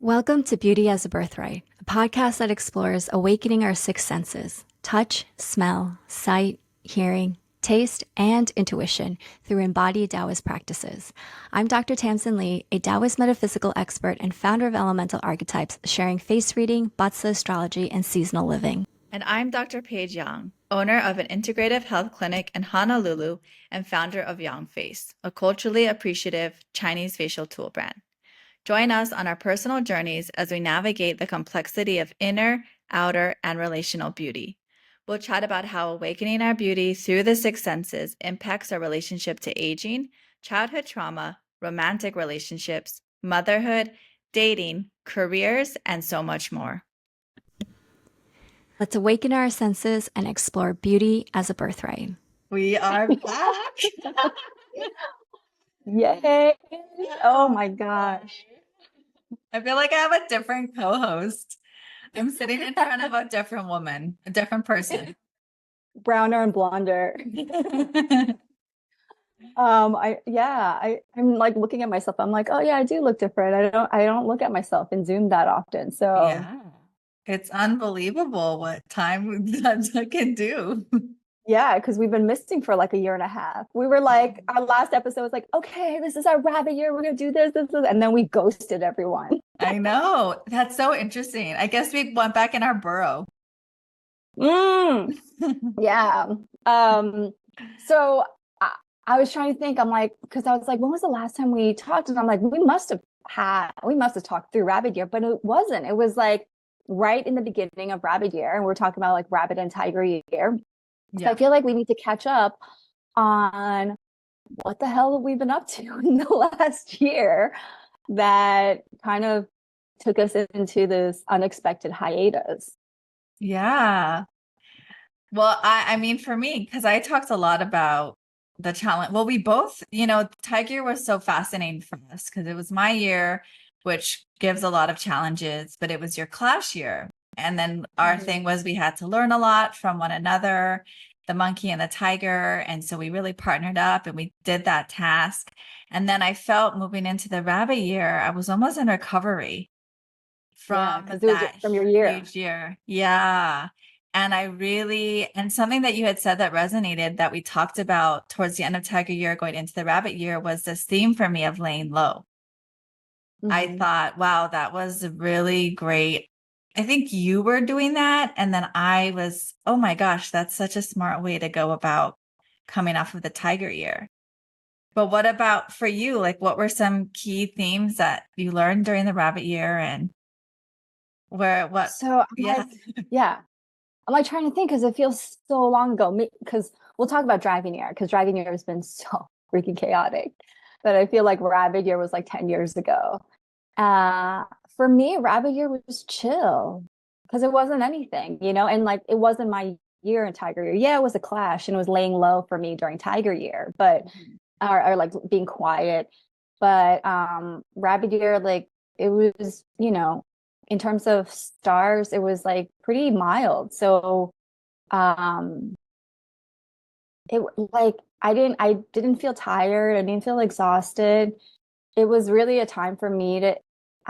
Welcome to Beauty as a Birthright, a podcast that explores awakening our six senses: touch, smell, sight, hearing, taste, and intuition through embodied Daoist practices. I'm Dr. Tamsin Lee, a Daoist metaphysical expert and founder of Elemental Archetypes, sharing face reading, Batsa astrology, and seasonal living. And I'm Dr. Paige Yang, owner of an integrative health clinic in Honolulu and founder of Yang Face, a culturally appreciative Chinese facial tool brand. Join us on our personal journeys as we navigate the complexity of inner, outer, and relational beauty. We'll chat about how awakening our beauty through the six senses impacts our relationship to aging, childhood trauma, romantic relationships, motherhood, dating, careers, and so much more. Let's awaken our senses and explore beauty as a birthright. We are back. Yay! Oh my gosh. I feel like I have a different co-host. I'm sitting in front of a different woman, a different person. Browner and blonder. I'm like looking at myself. I'm like, oh yeah, I do look different. I don't look at myself in Zoom that often. So yeah, it's unbelievable what time that can do. Yeah, because we've been missing for like a year and a half. We were like, our last episode was like, okay, this is our rabbit year. We're gonna do this. And then we ghosted everyone. I know. That's so interesting. I guess we went back in our burrow. Yeah. So I was trying to think, I'm like, because I was like, when was the last time we talked? And I'm like, we must have talked through rabbit year, but it wasn't. It was like right in the beginning of rabbit year. And we're talking about like rabbit and tiger year. So I feel like we need to catch up on what the hell we've been up to in the last year that kind of took us into this unexpected hiatus. Yeah. Well, I mean, for me, because I talked a lot about the challenge. Well, we both, Tiger Year was so fascinating for us because it was my year, which gives a lot of challenges, but it was your clash year. And then our thing was we had to learn a lot from one another, the monkey and the tiger. And so we really partnered up and we did that task. And then I felt moving into the rabbit year, I was almost in recovery from from your year. Huge year. Yeah. And something that you had said that resonated that we talked about towards the end of Tiger Year going into the rabbit year was this theme for me of laying low. I thought, wow, that was really great. I think you were doing that. And then I was, oh my gosh, that's such a smart way to go about coming off of the Tiger Year. But what about for you? Like, what were some key themes that you learned during the rabbit year and So I'm like trying to think because it feels so long ago. Because we'll talk about Dragon Year because Dragon Year has been so freaking chaotic. But I feel like Rabbit Year was like 10 years ago. For me, Rabbit Year was chill because it wasn't anything, and like it wasn't my year in Tiger Year. Yeah, it was a clash and it was laying low for me during Tiger Year, but or like being quiet. But Rabbit Year, like it was, in terms of stars, it was like pretty mild. So it like I didn't feel tired. I didn't feel exhausted. It was really a time for me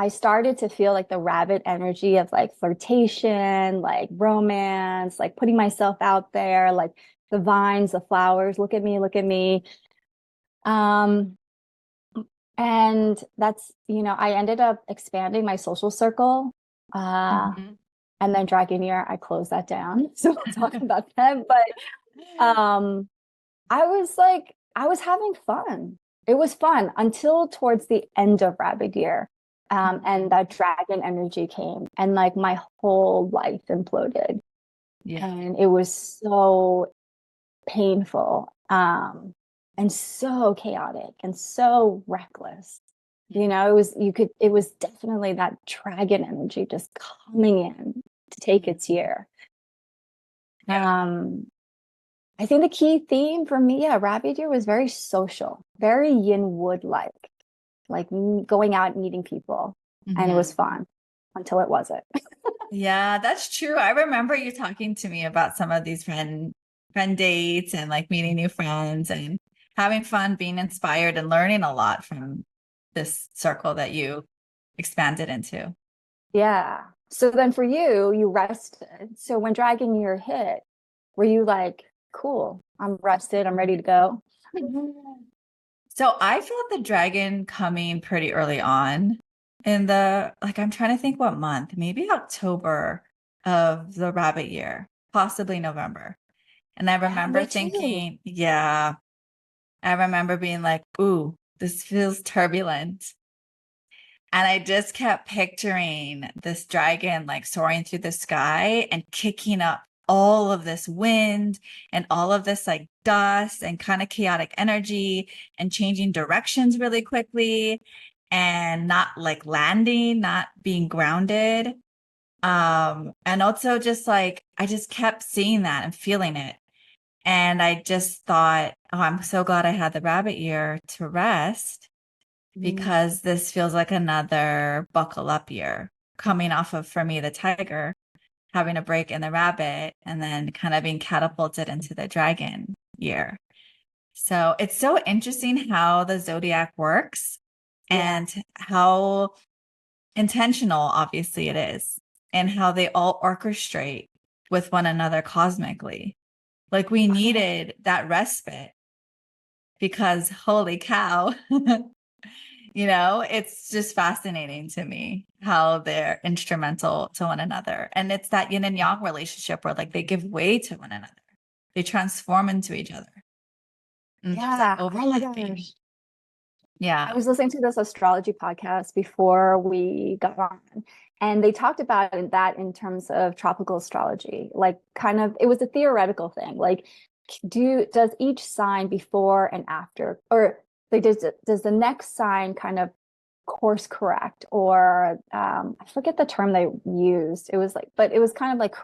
I started to feel like the rabbit energy of like flirtation, like romance, like putting myself out there, like the vines, the flowers, look at me, look at me. And that's, I ended up expanding my social circle. And then Dragon Year, I closed that down. So we'll talk about that. But I was having fun. It was fun until towards the end of Rabbit Year. And that dragon energy came and like my whole life imploded. Yeah. And it was so painful. And so chaotic and so reckless. It was definitely that dragon energy just coming in to take its year. I think the key theme for me, Rabbit Year was very social, very yin wood like going out and meeting people. And it was fun until it wasn't. Yeah, that's true. I remember you talking to me about some of these friend dates and like meeting new friends and having fun, being inspired and learning a lot from this circle that you expanded into. Yeah. So then for you, you rested. So when dragging your hit, were you like, cool, I'm rested, I'm ready to go? So I felt the dragon coming pretty early on in the, like, I'm trying to think what month, maybe October of the rabbit year, possibly November. And I Yeah, remember me too. thinking, yeah, I remember being like, ooh, this feels turbulent. And I just kept picturing this dragon like soaring through the sky and kicking up all of this wind and all of this like dust and kind of chaotic energy and changing directions really quickly and not like landing, not being grounded. And also just like I just kept seeing that and feeling it. And I just thought, oh, I'm so glad I had the rabbit year to rest Mm. because this feels like another buckle up year coming off of, for me, the tiger, having a break in the rabbit, and then kind of being catapulted into the dragon year. So it's so interesting how the zodiac works Yeah. and how intentional, obviously, it is, and how they all orchestrate with one another cosmically. Like we Oh, yeah. needed that respite because holy cow, it's just fascinating to me how they're instrumental to one another. And it's that yin and yang relationship where like they give way to one another, they transform into each other. And there's that Yeah. Oh my overlapping. gosh. I Yeah. was listening to this astrology podcast before we got on, and they talked about that in terms of tropical astrology. Like, kind of, it was a theoretical thing. Like, does each sign before and after, or like, does the next sign kind of course correct, or I forget the term they used. It was like, but it was kind of like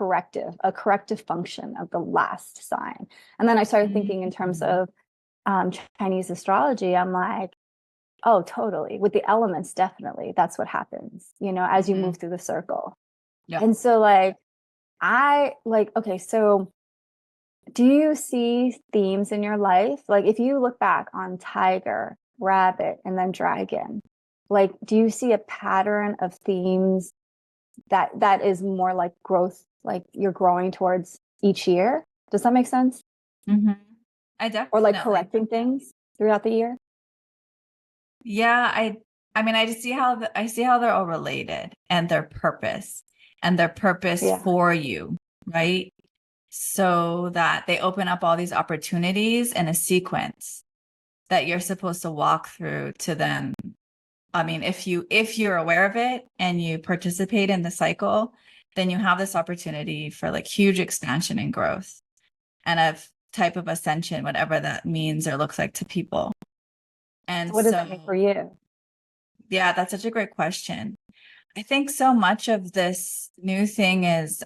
a corrective function of the last sign. And then I started thinking in terms Mhm. of Chinese astrology. I'm like, oh, totally. With the elements, definitely. That's what happens, as you Mhm. move through the circle. Yeah. And so, like, okay, so do you see themes in your life? Like, if you look back on tiger, rabbit, and then dragon, like, do you see a pattern of themes that is more like growth, like you're growing towards each year? Does that make sense? Mhm. I Or like definitely. correcting things throughout the year? Yeah, I mean, I see how they're all related and their purpose Yeah. for you, right? So that they open up all these opportunities in a sequence that you're supposed to walk through to then. I mean, if you're aware of it and you participate in the cycle, then you have this opportunity for like huge expansion and growth and a type of ascension, whatever that means or looks like to people. So And what does that mean for so, you? yeah, that's such a great question. I think so much of this new thing is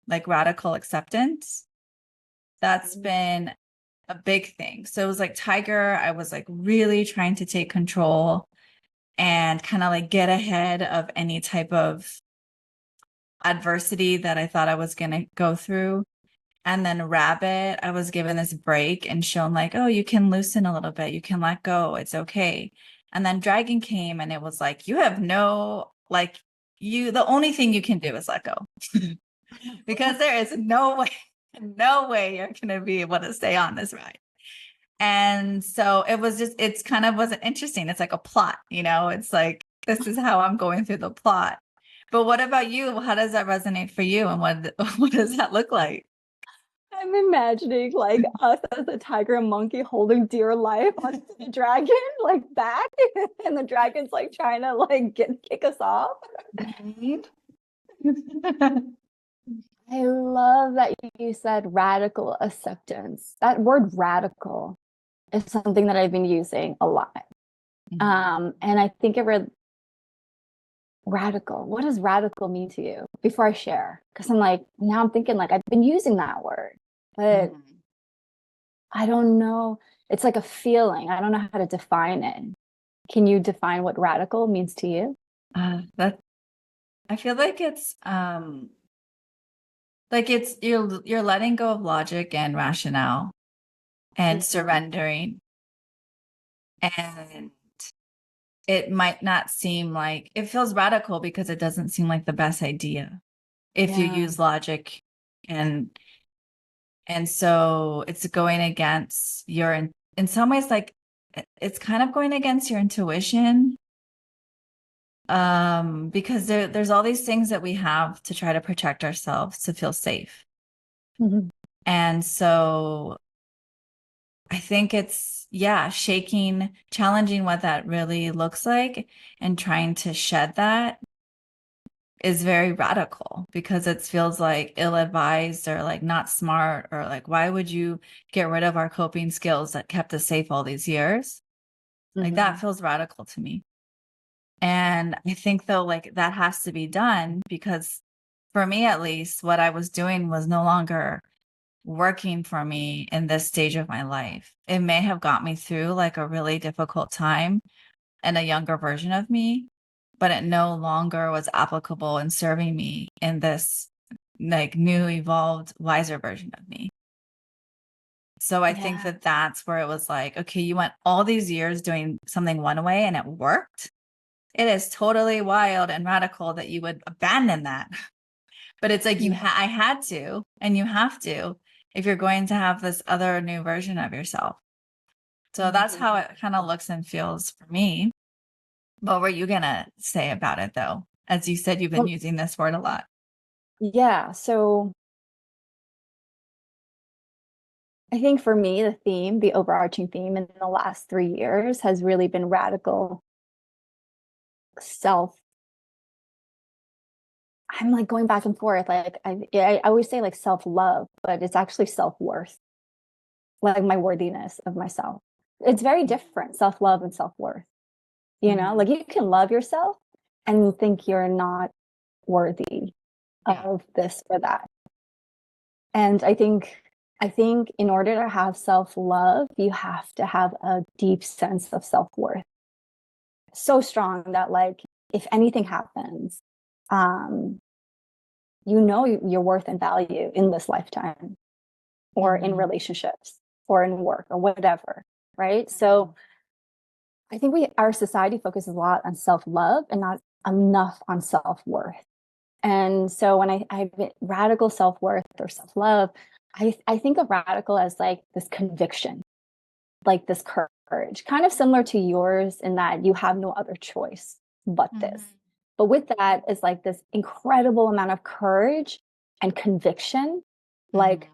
like radical acceptance. That's been a big thing. So it was like Tiger, I was like really trying to take control and kind of like get ahead of any type of adversity that I thought I was going to go through. And then Rabbit, I was given this break and shown like, oh, you can loosen a little bit, you can let go, it's okay. And then Dragon came and it was like, you have no, like, the only thing you can do is let go because there is no way, no way you're going to be able to stay on this ride. And so it was just, it's kind of wasn't interesting. It's like a plot, it's like, this is how I'm going through the plot. But what about you? How does that resonate for you? And what, what does that look like? I'm imagining like us as a tiger and monkey holding dear life onto the dragon, like back, and the dragon's like trying to like kick us off. Mhm. I love that you said radical acceptance. That word radical is something that I've been using a lot. Mhm. And I think radical. What does radical mean to you before I share? Because I'm like, now I'm thinking like I've been using that word, but Mhm. I don't know. It's like a feeling. I don't know how to define it. Can you define what radical means to you? That I feel like it's you're letting go of logic and rationale and Mhm. surrendering and it might not seem like it feels radical because it doesn't seem like the best idea if you Yeah. use logic and so it's going against your in some ways like it's kind of going against your intuition because there's all these things that we have to try to protect ourselves to feel safe. Mhm. And so I think it's, yeah, shaking, challenging what that really looks like and trying to shed that is very radical because it feels like ill-advised or like not smart or like, why would you get rid of our coping skills that kept us safe all these years? Like that Mhm. feels radical to me. And I think though, like that has to be done because for me, at least, what I was doing was no longer working for me in this stage of my life. It may have got me through like a really difficult time and a younger version of me, but it no longer was applicable and serving me in this like new, evolved, wiser version of me. So I think Yeah. that that's where it was like, okay, you went all these years doing something one way and it worked. It is totally wild and radical that you would abandon that. But it's like Yeah. I had to, and you have to if you're going to have this other new version of yourself. So that's Mhm. how it kind of looks and feels for me. What were you gonna say about it though? As you said, you've been Well, using this word a lot. yeah. So I think for me, the theme, the overarching theme in the last 3 years has really been radical self. I'm like going back and forth. Like I always say like self-love, but it's actually self-worth, like my worthiness of myself. It's very different, self-love and self-worth. Mhm. Like you can love yourself and think you're not worthy Yeah. of this or that. And I think in order to have self-love, you have to have a deep sense of self-worth. So strong that like if anything happens, um, your worth and value in this lifetime or in Mhm. relationships or in work or whatever. Right. So Mhm. I think our society focuses a lot on self-love and not enough on self-worth. And so when I radical self-worth or self-love, I think of radical as like this conviction, like this courage, kind of similar to yours in that you have no other choice but this. Mhm. But with that is like this incredible amount of courage and conviction, like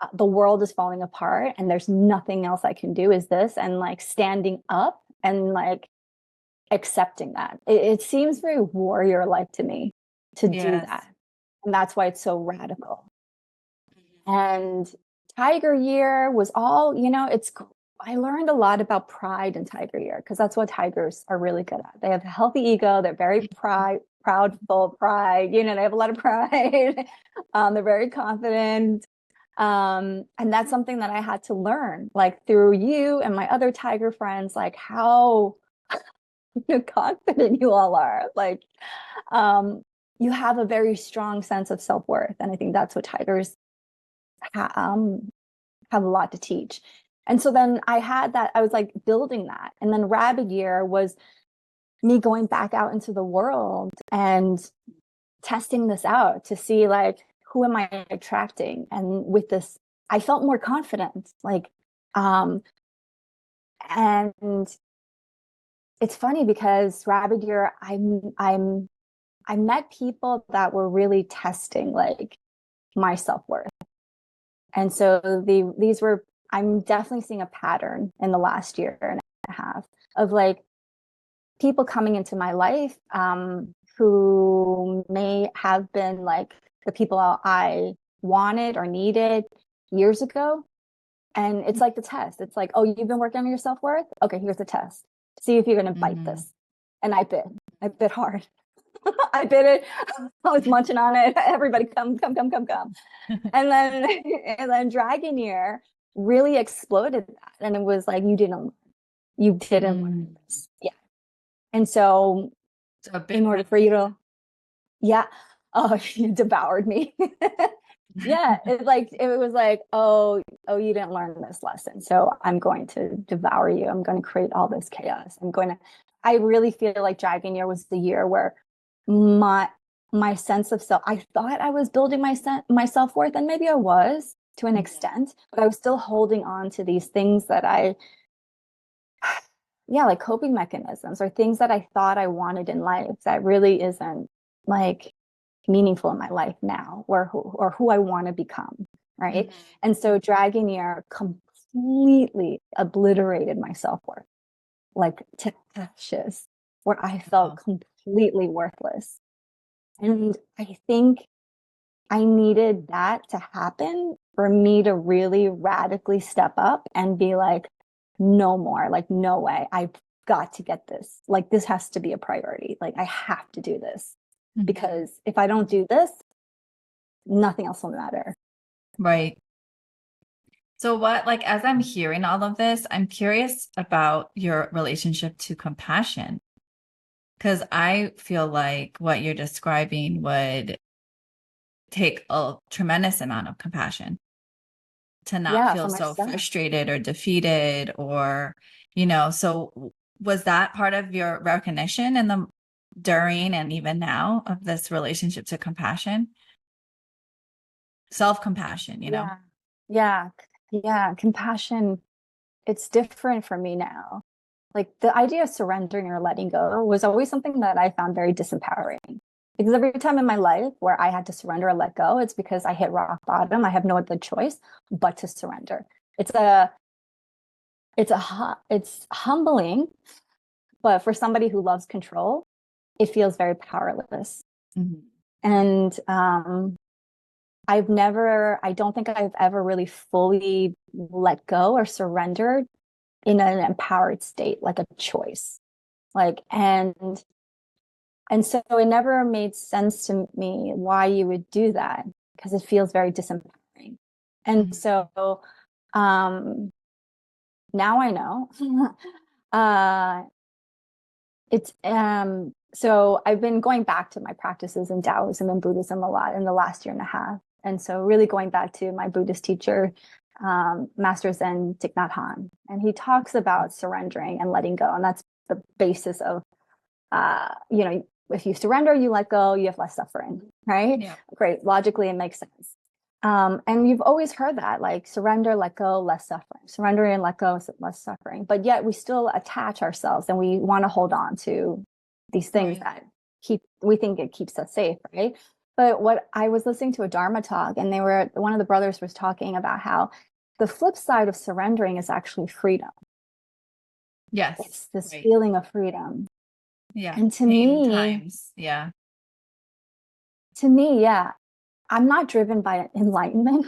Mhm. the world is falling apart and there's nothing else I can do is this, and like standing up and like accepting that. It seems very warrior like to me to do Yes. that. And that's why it's so radical. Mhm. And Tiger Year was all, I learned a lot about pride in Tiger Year because that's what tigers are really good at. They have a healthy ego, they're very proud, full of pride, they have a lot of pride. They're very confident. And that's something that I had to learn, like through you and my other tiger friends, like how confident you all are. Like, um, you have a very strong sense of self-worth. And I think that's what tigers ha- um, have a lot to teach. And so then I had that, I was like building that. And then Rabbit Year was me going back out into the world and testing this out to see like, who am I attracting? And with this, I felt more confident. Like, and it's funny because Rabbit Year, I met people that were really testing like my self-worth. And so these were, I'm definitely seeing a pattern in the last year and a half of like people coming into my life who may have been like the people I wanted or needed years ago. And it's like the test. It's like, oh, you've been working on your self-worth? Okay, here's the test. See if you're going to bite Mhm. this. And I bit. I bit hard. I bit it. I was munching on it. Everybody come, come, come, come, come. And then and then Dragon Year really exploded that. And it was like you didn't learn Mm. this. Yeah. And so So a in bit order for you to, yeah, oh, you devoured me. Yeah, it was like, oh, you didn't learn this lesson. So I'm going to devour you. I'm going to create all this chaos. I'm going to I really feel like Dragon Year was the year where my my sense of self, I thought I was building my self-worth, and maybe I was to an extent, but I was still holding on to these things that yeah, like coping mechanisms or things that I thought I wanted in life that really isn't like meaningful in my life now, or who I want to become, right? Mm-hmm. And so Dragon Year completely obliterated my self-worth, like to ashes, where I felt Wow. completely worthless. And I think I needed that to happen for me to really radically step up and be like, no more, like, no way. I've got to get this. Like, this has to be a priority. Like, I have to do this Mm-hmm. because if I don't do this, nothing else will matter. Right. So what, like, as I'm hearing all of this, I'm curious about your relationship to compassion. Because I feel like what you're describing would take a tremendous amount of compassion to not Yeah, feel for so myself. frustrated or defeated or, so was that part of your recognition in the during and even now of this relationship to compassion? Self-compassion? Yeah. Yeah. Yeah. Compassion, it's different for me now. Like the idea of surrendering or letting go was always something that I found very disempowering. Because every time in my life where I had to surrender or let go, it's because I hit rock bottom. I have no other choice but to surrender. It's a it's humbling, but for somebody who loves control, it feels very powerless. Mhm. And I don't think I've ever really fully let go or surrendered in an empowered state, like a choice. Like, and so it never made sense to me why you would do that because it feels very disempowering. And Mhm. so now I know. uh, it's so I've been going back to my practices in Taoism and Buddhism a lot in the last year and a half. And so really going back to my Buddhist teacher, Master Zen Thich Nhat Hanh. And he talks about surrendering and letting go. And that's the basis of if you surrender, you let go, you have less suffering, right? Yeah. Great. Logically, it makes sense. And you've always heard that, like surrender, let go, less suffering. Surrender and let go, less suffering. But yet we still attach ourselves and we want to hold on to these things Right. that we think it keeps us safe, right? But what I was listening to a Dharma talk, and one of the brothers was talking about how the flip side of surrendering is actually freedom. Yes. It's this Right. feeling of freedom. Yeah. And Pain times. Yeah. yeah, I'm not driven by enlightenment.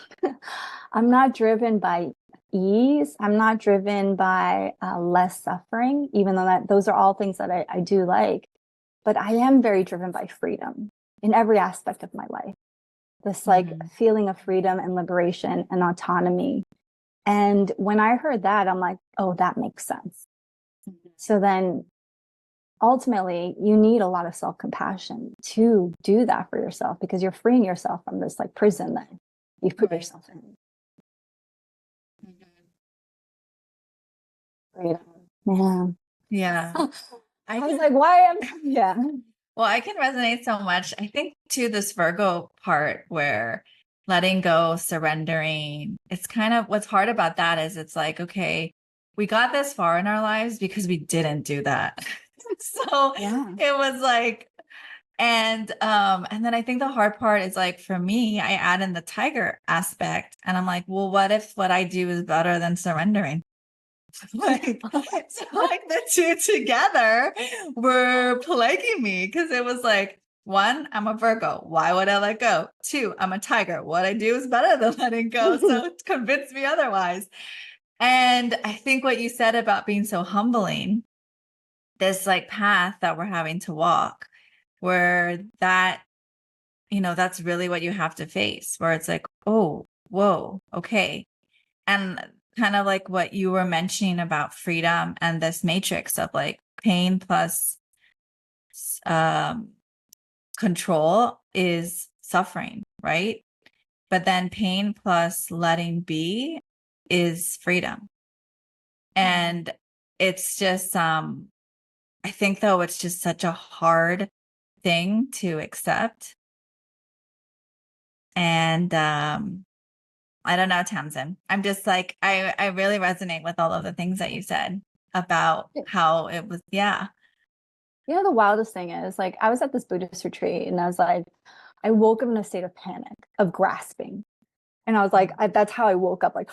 I'm not driven by ease. I'm not driven by less suffering, even though those are all things that I do like. But I am very driven by freedom in every aspect of my life. This like Hmm. feeling of freedom and liberation and autonomy. And when I heard that, I'm like, oh, that makes sense. So then ultimately you need a lot of self-compassion to do that for yourself because you're freeing yourself from this like prison that you've put Right. yourself in. Mhm. Freedom. Yeah. Yeah. I I was can, like, why am yeah. well, I can resonate so much. I think to this Virgo part where letting go, surrendering, it's kind of what's hard about that is it's like, okay, we got this far in our lives because we didn't do that. So Yeah. it was like, and then I think the hard part is like for me, I add in the tiger aspect and I'm like, well, what if what I do is better than surrendering? Like, so like the two together were plaguing me because it was like, one, I'm a Virgo. Why would I let go? Two, I'm a tiger. What I do is better than letting go. So convince me otherwise. And I think what you said about being so humbling, this like path that we're having to walk, where that's really what you have to face, where it's like, oh, whoa, okay. And kind of like what you were mentioning about freedom and this matrix of like pain plus um, control is suffering, right? But then pain plus letting be is freedom. And it's just I think though it's just such a hard thing to accept. And I don't know, Tamsin. I'm just like I really resonate with all of the things that you said about how it was. Yeah. You know, the wildest thing is like I was at this Buddhist retreat and I was like, I woke up in a state of panic, of grasping. And I was like, that's how I woke up, like,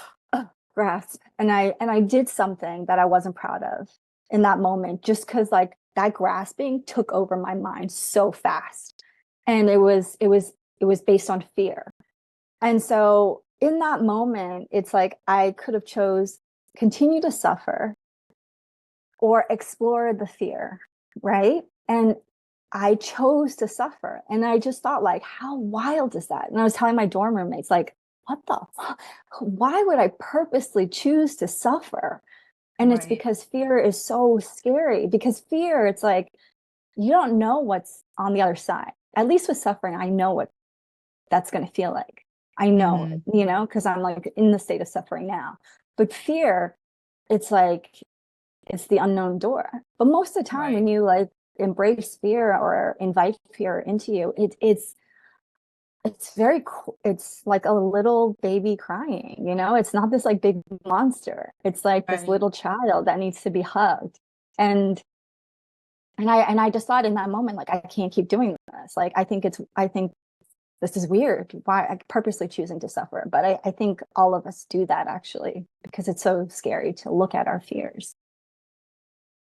grasp. And I did something that I wasn't proud of in that moment, just because like that grasping took over my mind so fast. And it was based on fear. And so in that moment, it's like I could have chose continue to suffer or explore the fear, right? And I chose to suffer. And I just thought, like, how wild is that? And I was telling my dorm roommates, like, what the fuck? Why would I purposely choose to suffer? And it's Right. because fear is so scary. Because fear, it's like, you don't know what's on the other side. At least with suffering, I know what that's going to feel like. I know, Mm-hmm. because I'm like in the state of suffering now. But fear, it's like, it's the unknown door. But most of the time, Right. when you like embrace fear or invite fear into you, it's very cool. It's like a little baby crying, it's not this like big monster. It's like this Right. little child that needs to be hugged. And and I just thought in that moment, like, I can't keep doing this. Like, I think this is weird. Why I purposely choosing to suffer. But I think all of us do that actually, because it's so scary to look at our fears.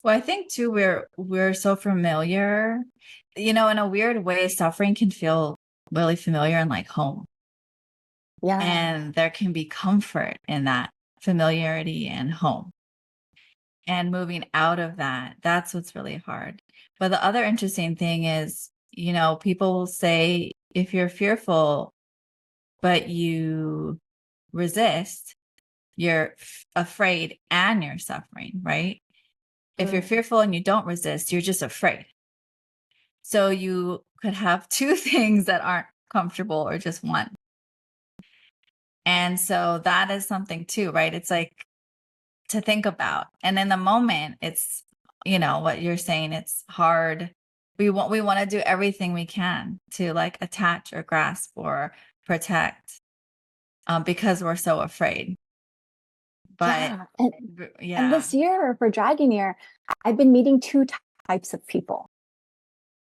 Well, I think too we're so familiar. In a weird way, suffering can feel really familiar and like home. Yeah. And there can be comfort in that familiarity and home. And moving out of that, that's what's really hard. But the other interesting thing is, people will say if you're fearful, but you resist, you're afraid and you're suffering, right? If you're Mm. fearful and you don't resist, you're just afraid. So you could have two things that aren't comfortable or just one. And so that is something too, right? It's like to think about. And in the moment, it's, what you're saying, it's hard. We want to do everything we can to like attach or grasp or protect because we're so afraid. But Yeah. And yeah. this year for Dragon Year, I've been meeting two types of people.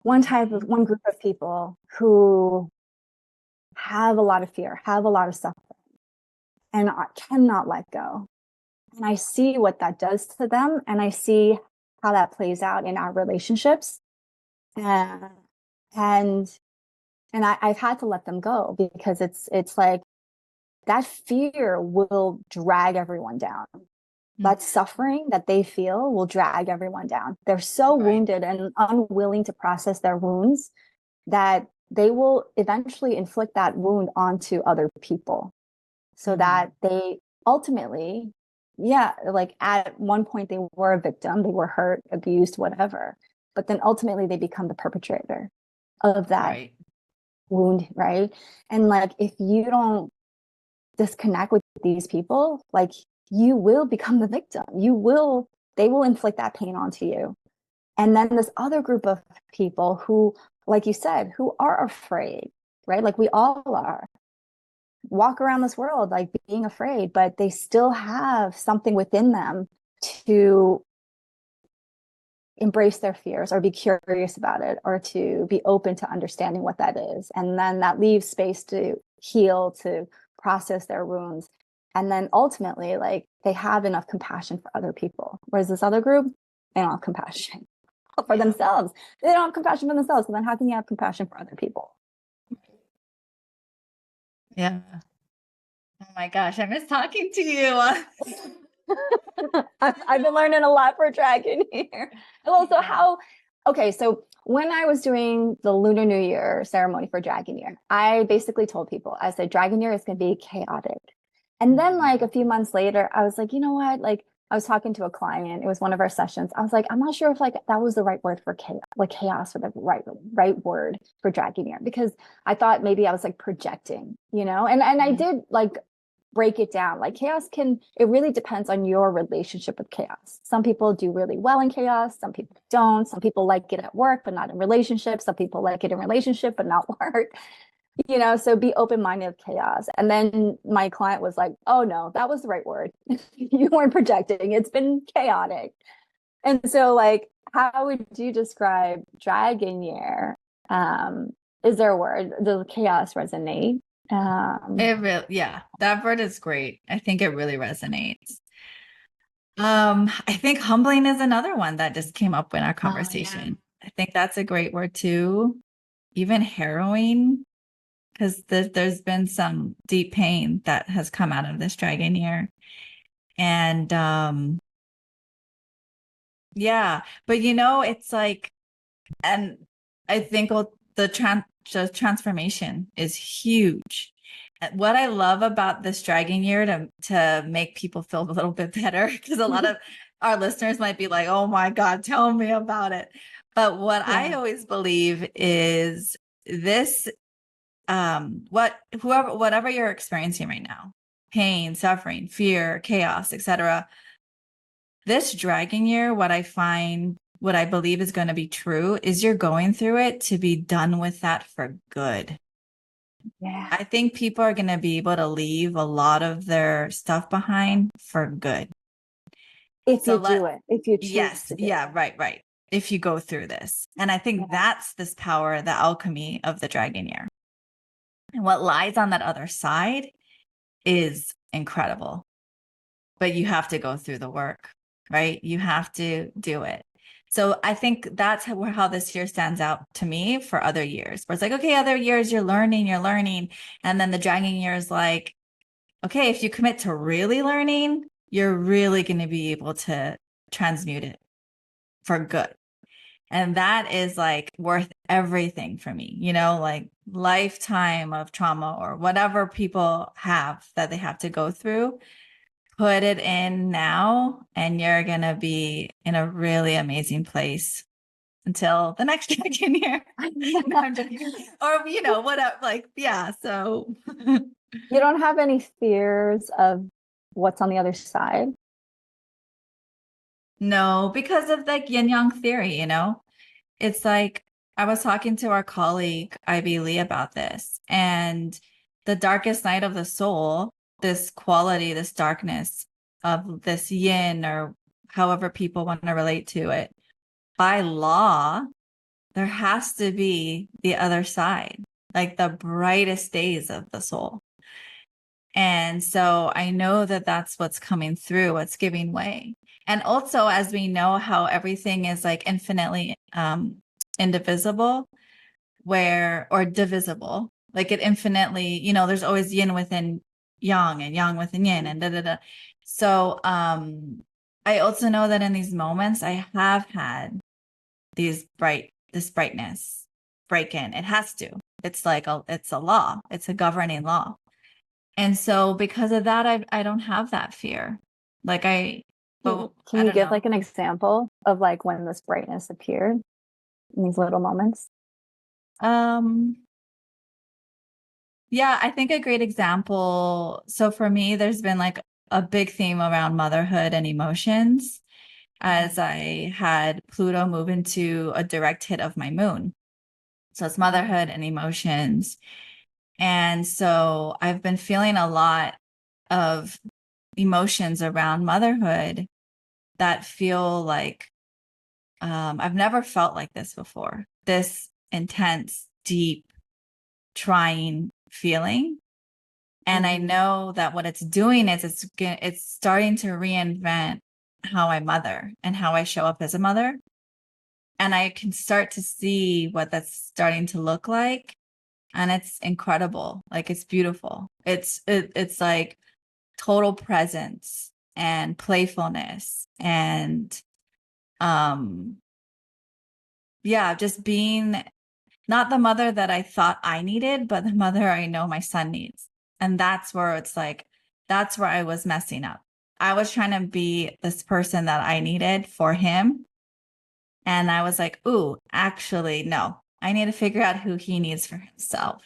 Mhm. One group of people who have a lot of fear, have a lot of suffering, and cannot let go. And I see what that does to them, and I see how that plays out in our relationships. Uh, and I've had to let them go because it's like that fear will drag everyone down. Mhm. That suffering that they feel will drag everyone down. They're so Right. wounded and unwilling to process their wounds that they will eventually inflict that wound onto other people so Mhm. that they ultimately, yeah, like at one point they were a victim, they were hurt, abused, whatever. But then ultimately they become the perpetrator of that Right. wound, right? And like if you don't disconnect with these people, like you will become the victim. They will inflict that pain onto you. And then this other group of people who, like you said, who are afraid, right? Like we all are, walk around this world like being afraid, but they still have something within them to embrace their fears or be curious about it or to be open to understanding what that is. And then that leaves space to heal, to process their wounds. And then ultimately, like they have enough compassion for other people. Whereas this other group, they don't have compassion for Yeah. themselves. They don't have compassion for themselves. So then how can you have compassion for other people? Yeah. Oh my gosh, I miss talking to you. I've been learning a lot for Dragon here. Well, so Yeah. okay, so when I was doing the Lunar New Year ceremony for Dragon Year, I basically told people, I said, Dragon Year is going to be chaotic. And then, Mhm. like, a few months later, I was like, you know what? Like, I was talking to a client. It was one of our sessions. I was like, I'm not sure if like that was the right word for chaos, like chaos, or the right word for Dragon Year, because I thought maybe I was like projecting, and I Mhm. did like break it down. Like chaos it really depends on your relationship with chaos. Some people do really well in chaos, some people don't. Some people like it at work, but not in relationships. Some people like it in relationship, but not work. So be open-minded of chaos. And then my client was like, oh no, that was the right word. You weren't projecting. It's been chaotic. And so like, how would you describe dragon year? Is there a word? Does chaos resonate? It really, yeah, that word is great. I think it really resonates. I think humbling is another one that just came up in our conversation. I think that's a great word too. Even harrowing, because there's been some deep pain that has come out of this dragon year. And yeah, but it's like, and I think the transformation is huge. What I love about this dragon year to make people feel a little bit better, because a lot of our listeners might be like, oh my God, tell me about it. But what I always believe is this, whatever you're experiencing right now, pain, suffering, fear, chaos, etc. This dragon year, what I believe is going to be true is you're going through it to be done with that for good. Yeah. I think people are going to be able to leave a lot of their stuff behind for good. If you do it, if you choose to do it. Right. If you go through this. And I think that's this power, the alchemy of the dragon year. And what lies on that other side is incredible. But you have to go through the work, right? You have to do it. So I think that's how this year stands out to me for other years, where it's like, okay, other years you're learning. And then the dragon year is like, okay, if you commit to really learning, you're really going to be able to transmute it for good. And that is like worth everything for me, like lifetime of trauma or whatever people have that they have to go through. Put it in now, and you're going to be in a really amazing place until the next dragon year. No, I'm joking. Or, whatever. Like, yeah. So You don't have any fears of what's on the other side? no, because of like yin yang theory, it's like I was talking to our colleague, Ivy Lee, about this, and the darkest night of the soul, this quality, this darkness of this yin, or however people want to relate to it, by law, there has to be the other side, like the brightest days of the soul. And so I know that that's what's coming through, what's giving way. And also, as we know how everything is like infinitely indivisible, or divisible, like it infinitely, there's always yin within yang and yang within yin and da da da. So I also know that in these moments I have had this brightness break in. It has to. It's like it's a law. It's a governing law. And so because of that, I don't have that fear. Like can you give like an example of like when this brightness appeared in these little moments? Yeah, I think a great example. So for me, there's been like a big theme around motherhood and emotions as I had Pluto move into a direct hit of my moon. So it's motherhood and emotions. And so I've been feeling a lot of emotions around motherhood that feel like I've never felt like this before. This intense, deep, trying feeling. And I know that what it's doing is it's starting to reinvent how I mother and how I show up as a mother. And I can start to see what that's starting to look like. And it's incredible. Like it's beautiful. It's like total presence and playfulness and just being not the mother that I thought I needed, but the mother I know my son needs. And that's where it's like, that's where I was messing up. I was trying to be this person that I needed for him. And I was like, ooh, actually, no, I need to figure out who he needs for himself.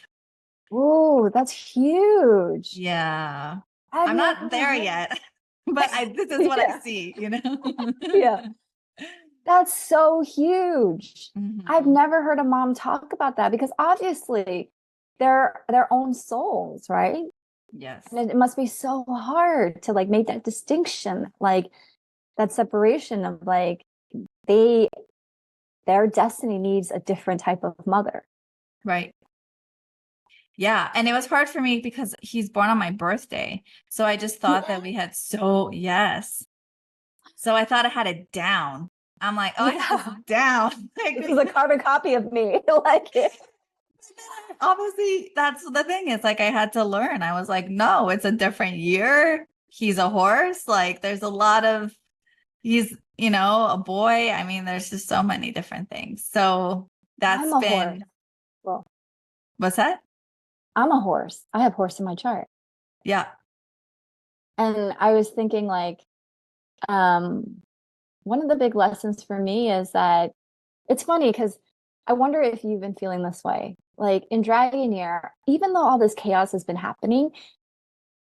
Oh, that's huge. Yeah. I've I'm never not there heard. yet, but this is what I Yeah, see, you know? yeah. That's so huge. I've Mhm. never heard a mom talk about that because obviously they're their own souls, right? Yes. And it must be so hard to like make that distinction, like that separation of like they their destiny needs a different type of mother. Right. Yeah. And it was hard for me because he's born on my birthday. So I just thought that we had yes. So I thought I had it down. I'm like, oh, I have this Yeah. down. This is a carbon copy of me. Like it. Obviously, that's the thing. It's like I had to learn. I was like, no, it's a different year. He's a horse. Like there's a lot of he's, a boy. I mean, there's just so many different things. So I'm that's a horse. been Well, what's that? I'm a horse. I have horse in my chart. Yeah. And I was thinking like, um, one of the big lessons for me is that it's funny because I wonder if you've been feeling this way. Like in Dragon Year, even though all this chaos has been happening,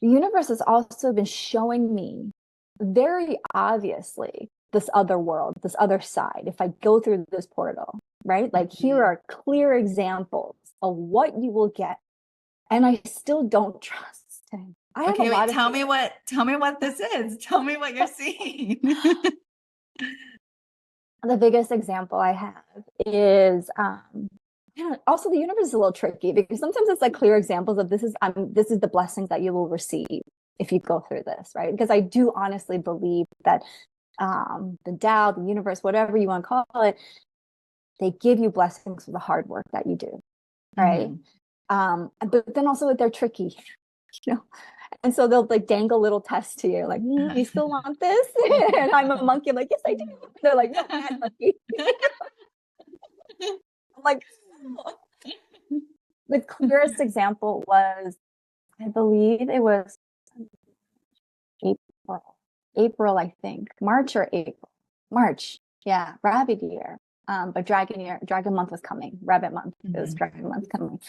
the universe has also been showing me very obviously this other world, this other side. If I go through this portal, right? Like here Mhm. are clear examples of what you will get. And I still don't trust him. I have a Okay, wait, lot of fear. tell me what this is. Tell me what you're seeing. The biggest example I have is also the universe is a little tricky because sometimes it's like clear examples of this is the blessings that you will receive if you go through this, right? Because I do honestly believe that the Tao, the universe, whatever you want to call it, they give you blessings for the hard work that you do, right? Mhm. But then also they're tricky, you know. And so they'll like dangle little tests to you, like, you still want this? And I'm a monkey, I'm like, yes, I do. They're like, no, bad monkey. I'm like, oh. The clearest example was, I believe it was April, April, I think, March or April, March. Yeah, rabbit year. But dragon month was coming, rabbit month. It was Mhm. dragon month coming.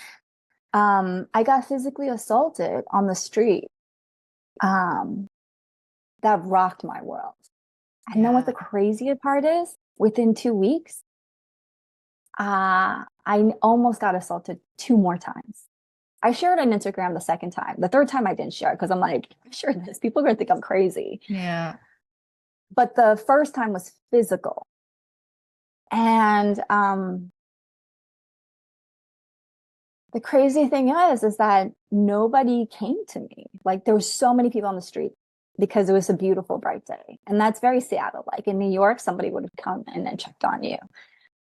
I got physically assaulted on the street. Um, that rocked my world. And then what Yeah. the craziest part is, within 2 weeks, I almost got assaulted 2 more times. I shared on Instagram the second time. The third time I didn't share because I'm like, I'm sure this people are gonna think I'm crazy. Yeah. But the first time was physical. And the crazy thing is that nobody came to me. Like there was so many people on the street because it was a beautiful, bright day. And that's very Seattle. Like in New York, somebody would have come in and checked on you.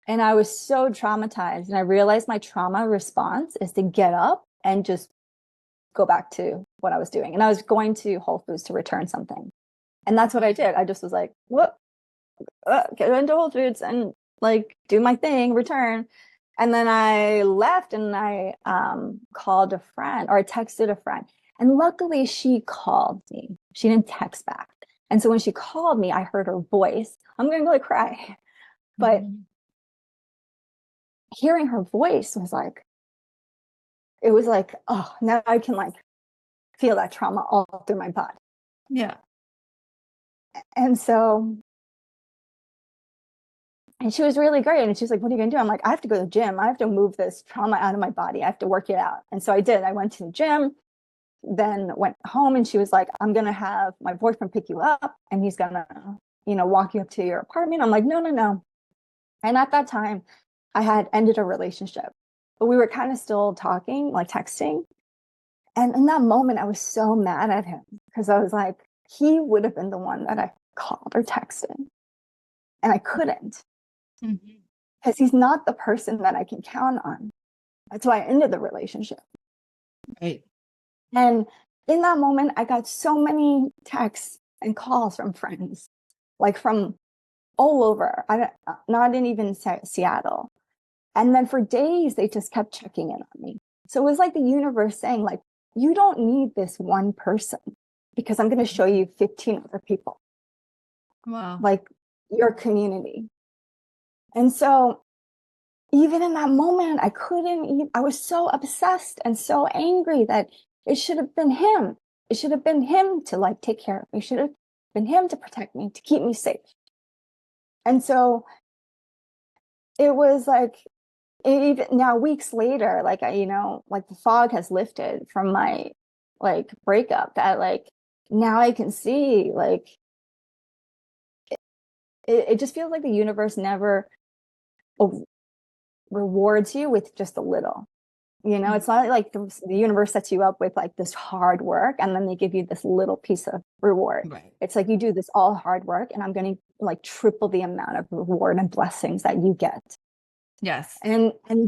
And I was so traumatized. And I realized my trauma response is to get up and just go back to what I was doing. And I was going to Whole Foods to return something. And that's what I did. I just was like, what? Get into Whole Foods and like do my thing, return. And then I left and I called a friend or I texted a friend. And luckily she called me. She didn't text back. And so when she called me, I heard her voice. I'm going to go cry. But Mhm. hearing her voice was like, it was like, oh, now I can like feel that trauma all through my body. Yeah. And so, and she was really great. And she's like, what are you going to do? I'm like, I have to go to the gym. I have to move this trauma out of my body. I have to work it out. And so I did. I went to the gym, then went home, and she was like, I'm going to have my boyfriend pick you up and he's going to, walk you up to your apartment. I'm like, no, no, no. And at that time, I had ended a relationship, but we were kind of still talking, like texting. And in that moment, I was so mad at him because I was like, he would have been the one that I called or texted, and I couldn't Mhm. because he's not the person that I can count on. That's why I ended the relationship. Right. And in that moment, I got so many texts and calls from friends, like from all over, not in even Seattle. And then for days, they just kept checking in on me. So it was like the universe saying, like, you don't need this one person because I'm going to show you 15 other people, Wow. like your community. And so even in that moment, I couldn't, I was so obsessed and so angry that it should have been him. it should have been him to like take care of me. It should have been him to protect me, to keep me safe. And so it was like, even now weeks later, like like the fog has lifted from my like breakup, that like now I can see like it just feels like the universe never rewards you with just a little. It's not like the universe sets you up with like this hard work and then they give you this little piece of reward. Right. It's like you do this all hard work and I'm going to like triple the amount of reward and blessings that you get. Yes.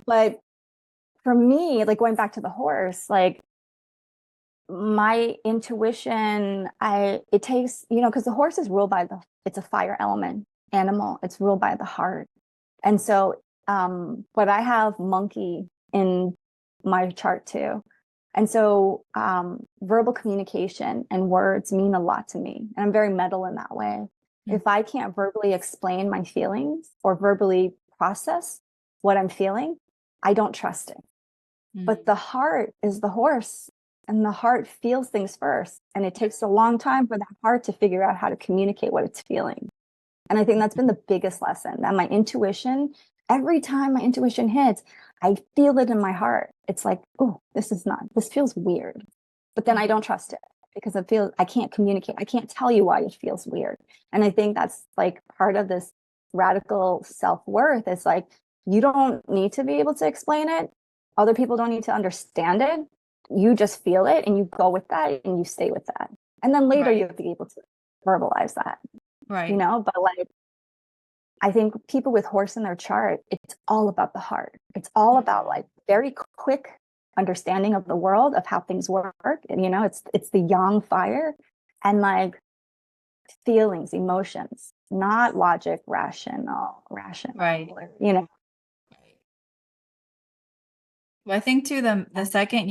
But for me, like going back to the horse, like my intuition, it takes, because the horse is ruled by it's a fire element animal. It's ruled by the heart. And so, but I have monkey in my chart too. And so, verbal communication and words mean a lot to me. And I'm very metal in that way. Mm-hmm. If I can't verbally explain my feelings or verbally process what I'm feeling, I don't trust it. Mm-hmm. But the heart is the horse, and the heart feels things first. And it takes a long time for that heart to figure out how to communicate what it's feeling. And I think that's been the biggest lesson, that my intuition, every time my intuition hits, I feel it in my heart. It's like, oh, this feels weird. But then I don't trust it because I can't communicate. I can't tell you why it feels weird. And I think that's like part of this radical self-worth. It's like, you don't need to be able to explain it. Other people don't need to understand it. You just feel it and you go with that and you stay with that. And then later you have to be able to verbalize that. Right. But like, I think people with horse in their chart, it's all about the heart. It's all about like very quick understanding of the world, of how things work. And, it's the yang fire and like feelings, emotions, not logic, rational. Right. Right. Well, I think too, the second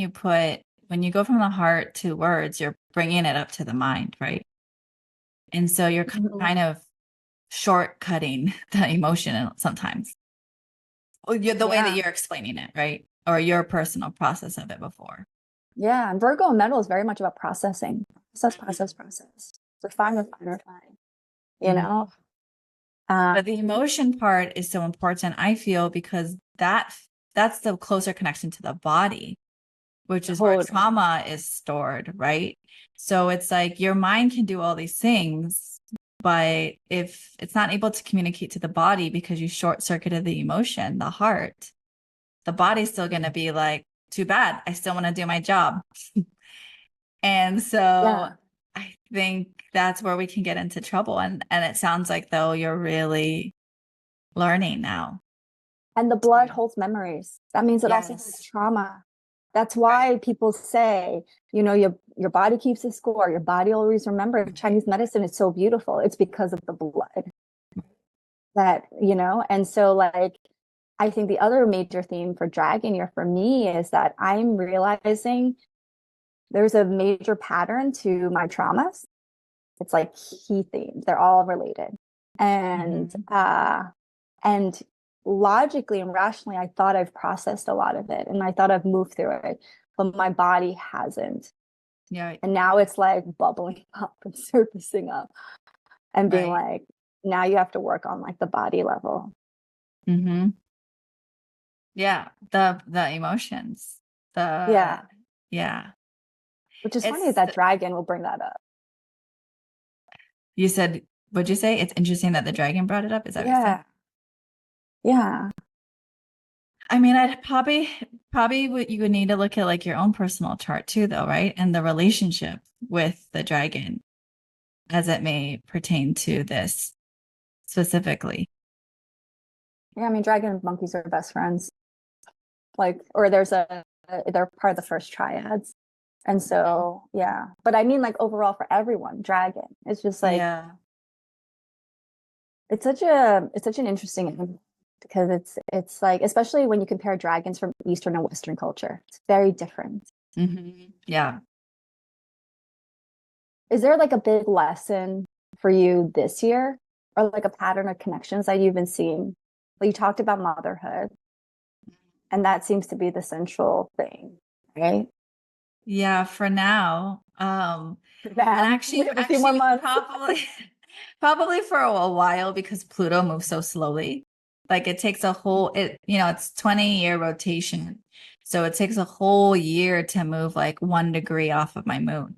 when you go from the heart to words, you're bringing it up to the mind, right? And so you're kind of shortcutting the emotion sometimes. Well, the way that you're explaining it, right? Or your personal process of it before. Yeah. And Virgo and metal is very much about processing. Process. Refine. But the emotion part is so important, I feel, because that's the closer connection to the body, which is where trauma is stored, right? So it's like your mind can do all these things, but if it's not able to communicate to the body because you short-circuited the emotion, the heart, the body's still going to be like, too bad, I still want to do my job. And so I think that's where we can get into trouble. And it sounds like, though, you're really learning now. And the blood holds memories. That means it also holds trauma. That's why people say, your body keeps a score. Your body always remembers. Chinese medicine is so beautiful. It's because of the blood. And so like, I think the other major theme for Dragon Year for me is that I'm realizing there's a major pattern to my traumas. It's like key themes. They're all related. And and logically and rationally, I thought I've processed a lot of it and I thought I've moved through it, but my body hasn't. Yeah. And now it's like bubbling up and surfacing up and being like, now you have to work on like the body level. Yeah. The emotions. Yeah. Which is funny that Dragon will bring that up. You said, what'd you say? It's interesting that the Dragon brought it up. Is that what you said? Yeah. I mean, I'd probably what you would need to look at like your own personal chart too, though, right? And the relationship with the Dragon as it may pertain to this specifically. Yeah, I mean, Dragon and monkeys are best friends. Like, or they're part of the first triads. And so, yeah. But I mean, like overall for everyone, Dragon. It's just like, it's such an interesting, because it's like, especially when you compare dragons from Eastern and Western culture, it's very different. Yeah. Is there like a big lesson for you this year, or like a pattern of connections that you've been seeing? Well, you talked about motherhood, and that seems to be the central thing, right? Yeah, for now, And Bam. We actually, have a few more months. probably for a while because Pluto moves so slowly. Like it takes a whole it's 20-year rotation. So it takes a whole year to move like 1 degree off of my moon.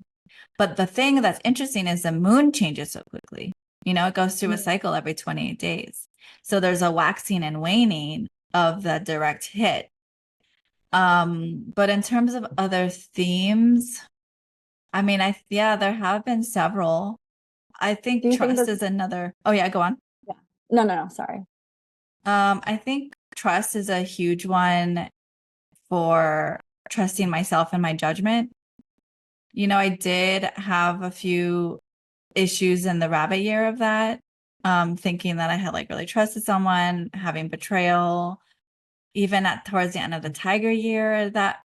But the thing that's interesting is the moon changes so quickly. It goes through a cycle every 28 days. So there's a waxing and waning of the direct hit. But in terms of other themes, I mean, there have been several. I Do think you think trust that? is another. Oh yeah, go on. Yeah. No, no, no. Sorry. I think trust is a huge one for trusting myself and my judgment. I did have a few issues in the rabbit year of that, thinking that I had like really trusted someone, having betrayal. Even towards the end of the tiger year, that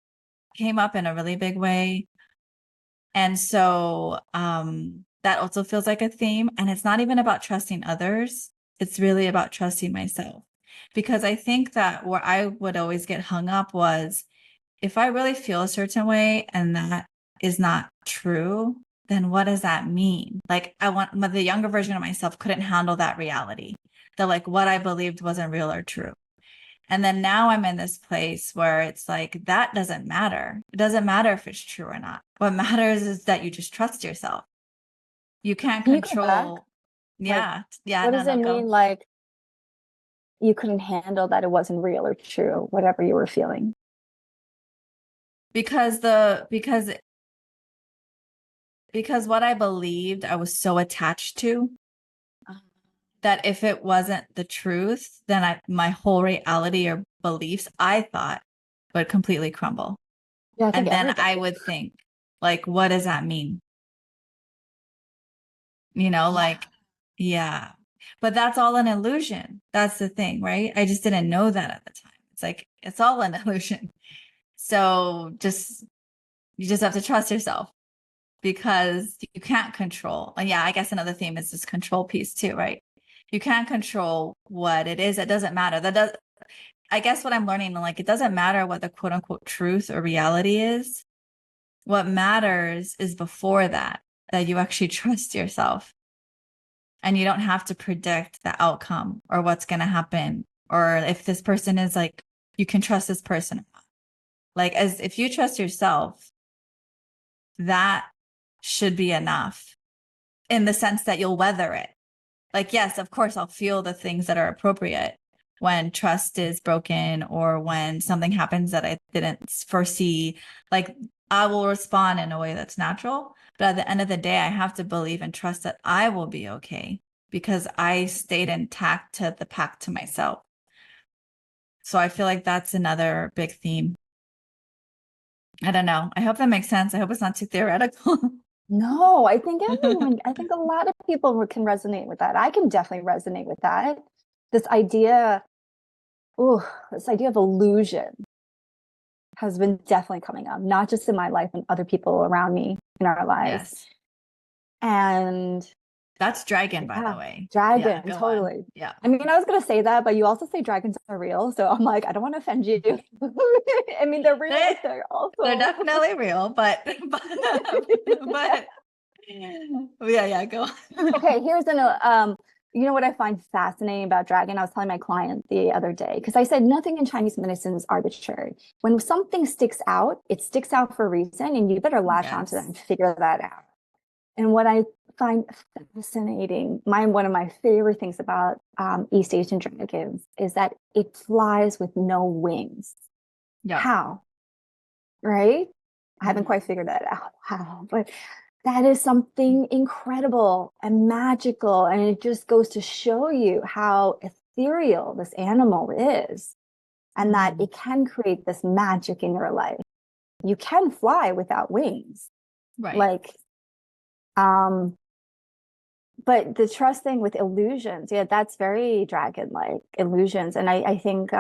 came up in a really big way. And so that also feels like a theme. And it's not even about trusting others. It's really about trusting myself. Because I think that where I would always get hung up was if I really feel a certain way and that is not true, then what does that mean? Like the younger version of myself couldn't handle that reality. That like what I believed wasn't real or true. And then now I'm in this place where it's like, that doesn't matter. It doesn't matter if it's true or not. What matters is that you just trust yourself. You can't Can you go back? control. Like, Yeah. Yeah. what No, does it no, mean? go. Like, you couldn't handle that it wasn't real or true, whatever you were feeling. Because what I believed I was so attached to that if it wasn't the truth, then my whole reality or beliefs I thought would completely crumble. Yeah, I think And then everybody. I would think, like, what does that mean? Yeah. Like, yeah. But that's all an illusion. That's the thing, right? I just didn't know that at the time. It's like, it's all an illusion. So you just have to trust yourself because you can't control. And yeah, I guess another theme is this control piece too, right? You can't control what it is. It doesn't matter. I guess what I'm learning, like, it doesn't matter what the quote unquote truth or reality is. What matters is before that you actually trust yourself and you don't have to predict the outcome or what's going to happen or if this person is like, you can trust this person. Like, as if you trust yourself, that should be enough in the sense that you'll weather it. Like, yes, of course, I'll feel the things that are appropriate when trust is broken or when something happens that I didn't foresee. Like, I will respond in a way that's natural. But at the end of the day, I have to believe and trust that I will be okay because I stayed intact to the pact to myself. So I feel like that's another big theme. I don't know. I hope that makes sense. I hope it's not too theoretical. No, I think a lot of people can resonate with that. I can definitely resonate with that. This idea, oh, this idea of illusion has been definitely coming up, not just in my life and other people around me in our lives. Yes. And That's dragon, by the yeah, way. Yeah, dragon, go on. totally. Yeah. I mean, I was gonna say that, but you also say dragons are real, so I'm like, I don't want to offend you. I mean, they're real, They, but they're they're also definitely real, but yeah, go on. okay. Here's an you know what I find fascinating about dragon? I was telling my client the other day because I said nothing in Chinese medicine is arbitrary. When something sticks out, it sticks out for a reason, and you better latch onto that Yes. and figure that out. And what I find fascinating, one of my favorite things about East Asian dragons is that it flies with no wings. Yep. How? Right? I haven't quite figured that out. How? But that is something incredible and magical. And it just goes to show you how ethereal this animal is and that it can create this magic in your life. You can fly without wings. Right. Like, but the trust thing with illusions, yeah, that's very dragon-like illusions. And I think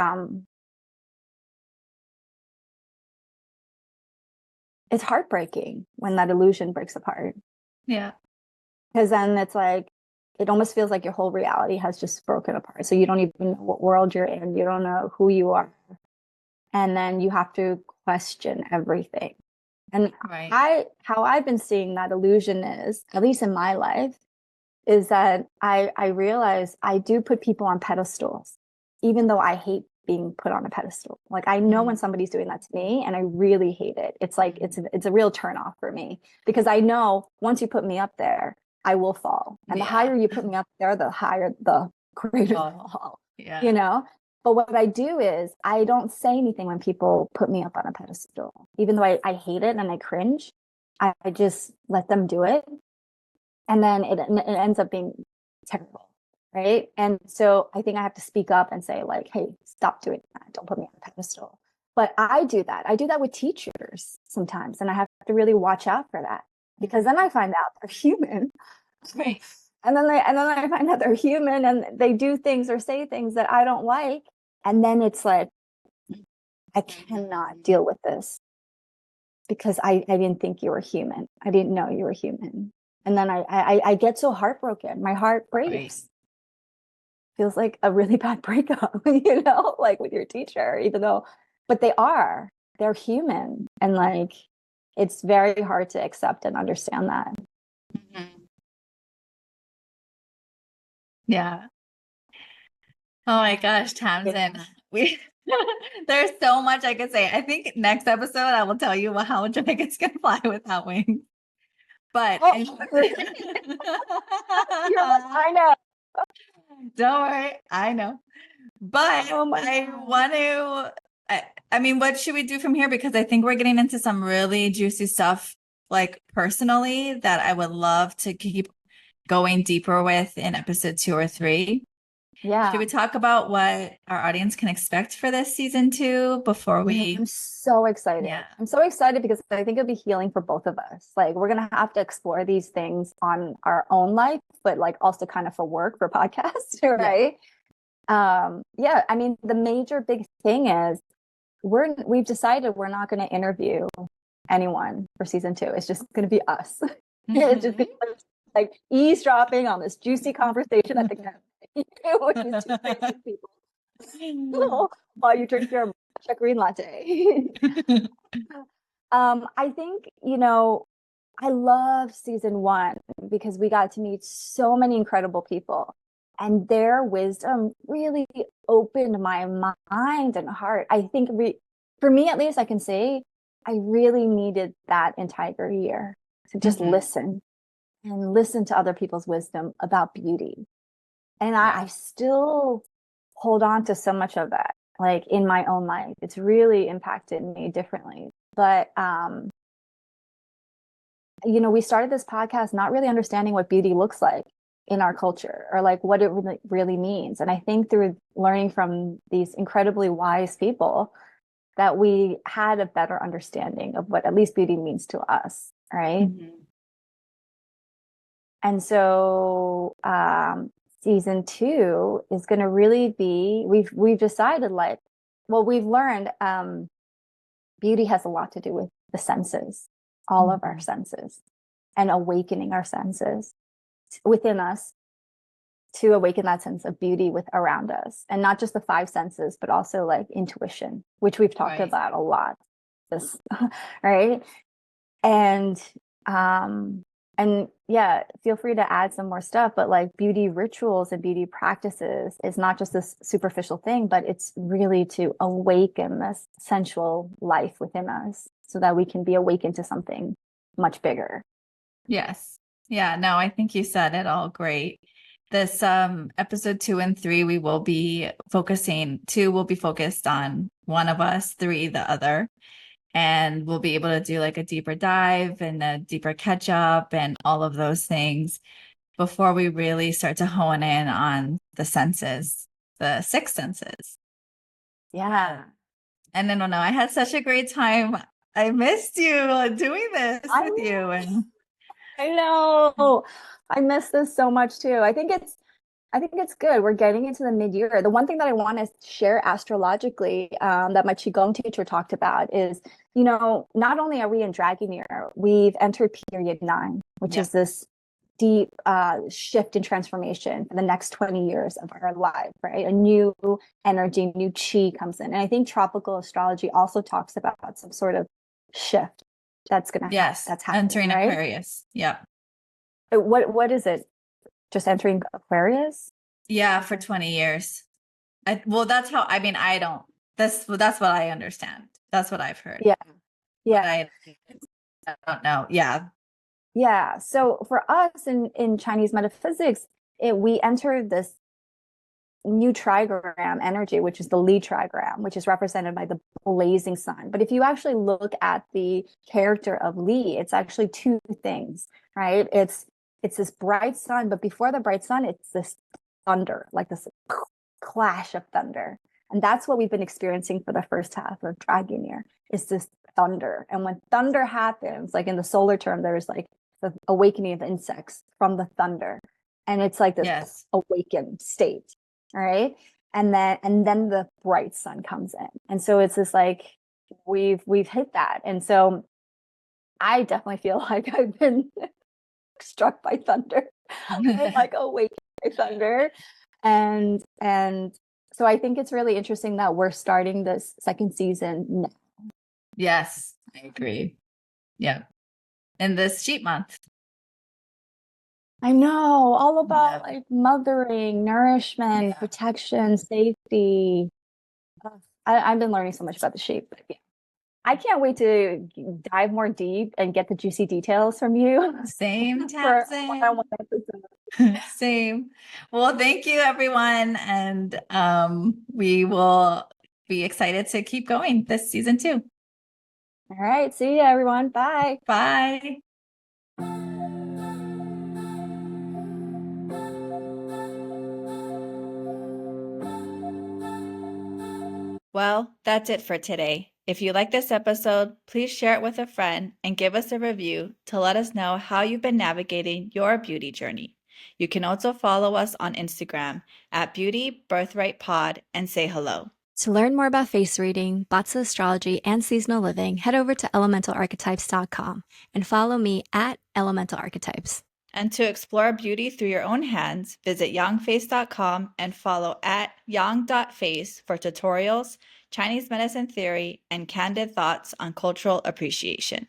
it's heartbreaking when that illusion breaks apart. Yeah. Because then it's like it almost feels like your whole reality has just broken apart. So you don't even know what world you're in. You don't know who you are. And then you have to question everything. And Right. how I've been seeing that illusion is, at least in my life, is that I realize I do put people on pedestals, even though I hate being put on a pedestal. Like I know when somebody's doing that to me and I really hate it. It's like it's a real turnoff for me because I know once you put me up there, I will fall. And the higher you put me up there, the higher the greater the fall. Yeah. You know? But what I do is I don't say anything when people put me up on a pedestal. Even though I hate it and I cringe, I just let them do it. And then it ends up being terrible. Right. And so I think I have to speak up and say, like, hey, stop doing that. Don't put me on a pedestal. But I do that. I do that with teachers sometimes. And I have to really watch out for that because then I find out they're human. Right. And then I find out they're human and they do things or say things that I don't like. And then it's like, I cannot deal with this because I didn't think you were human. I didn't know you were human. And then I get so heartbroken. My heart breaks. Right. Feels like a really bad breakup, you know, like with your teacher, even though, but they're human. And like, it's very hard to accept and understand that. Yeah. Oh my gosh, Tamsin. Yeah. There's so much I could say. I think next episode I will tell you how dragons can fly without wings. But I know. Don't worry, I know. But I want to, I mean, what should we do from here? Because I think we're getting into some really juicy stuff, like personally, that I would love to keep going deeper with in episode 2 or 3. Yeah. Should we talk about what our audience can expect for this season 2 before we? I'm so excited. Yeah. I'm so excited because I think it'll be healing for both of us. Like we're gonna have to explore these things on our own life, but like also kind of for work, for podcasts, right? Yeah. I mean, the major big thing is we've decided we're not going to interview anyone for season 2. It's just going to be us. It's just gonna be like eavesdropping on this juicy conversation at the cafe with these two crazy people while you drink your matcha green latte. I think, you know, I love season 1 because we got to meet so many incredible people and their wisdom really opened my mind and heart. I think for me, at least I can say I really needed that entire year to just listen and listen to other people's wisdom about beauty. And I still hold on to so much of that, like in my own life. It's really impacted me differently. But, you know, we started this podcast not really understanding what beauty looks like in our culture or like what it really means. And I think through learning from these incredibly wise people that we had a better understanding of what at least beauty means to us, right? And so season 2 is going to really be, we've decided like, well, we've learned beauty has a lot to do with the senses, all of our senses, and awakening our senses within us to awaken that sense of beauty with around us, and not just the 5 senses, but also like intuition, which we've talked about a lot. This, right? And yeah, feel free to add some more stuff, but like beauty rituals and beauty practices is not just this superficial thing, but it's really to awaken this sensual life within us so that we can be awakened to something much bigger. Yes. Yeah, no, I think you said it all great. This episode 2 and 3, we will be focusing, 2 will be focused on one of us, 3 the other. And we'll be able to do like a deeper dive and a deeper catch up and all of those things before we really start to hone in on the senses, the 6 senses. Yeah. And I don't know, I had such a great time. I missed you doing this with you. And I know. I miss this so much too. I think it's good. We're getting into the mid-year. The one thing that I want to share astrologically that my Qigong teacher talked about is, you know, not only are we in Dragon Year, we've entered period 9, which is this deep shift and transformation for the next 20 years of our life, right? A new energy, new chi comes in. And I think tropical astrology also talks about some sort of shift. Yes, that's happening, entering right? Aquarius. Yeah. What is it? Just entering Aquarius? Yeah, for 20 years. Well, that's how, I mean, I don't, that's what I understand. That's what I've heard. Yeah. But Yeah. I don't know. Yeah. Yeah. So for us in Chinese metaphysics, we enter this new trigram energy, which is the Li trigram, which is represented by the blazing sun. But if you actually look at the character of Li, it's actually two things, right? It's this bright sun, but before the bright sun, it's this thunder, like this clash of thunder. And that's what we've been experiencing for the first half of Dragon Year, is this thunder. And when thunder happens, like in the solar term, there's like the awakening of insects from the thunder. And it's like this Yes. awakened state. All right. And then the bright sun comes in. And so it's this like we've hit that. And so I definitely feel like I've been struck by thunder. I'm like awakened by thunder. And so I think it's really interesting that we're starting this second season now. Yes, I agree. Yeah. In this sheep month. I know, all about Yeah. like mothering, nourishment, Yeah. protection, safety. I've been learning so much about the sheep. Yeah. I can't wait to dive more deep and get the juicy details from you Same, for Tamsin. one-on-one episode. Same. Well, thank you, everyone. And we will be excited to keep going this season too. All right. See ya, everyone. Bye. Bye. Well, that's it for today. If you like this episode, please share it with a friend and give us a review to let us know how you've been navigating your beauty journey. You can also follow us on Instagram at Beauty Birthright Pod and say hello. To learn more about face reading, Batsa astrology, and seasonal living, head over to elementalarchetypes.com and follow me at Elemental Archetypes. And to explore beauty through your own hands, visit yangface.com and follow at yang.face for tutorials, Chinese medicine theory, and candid thoughts on cultural appreciation.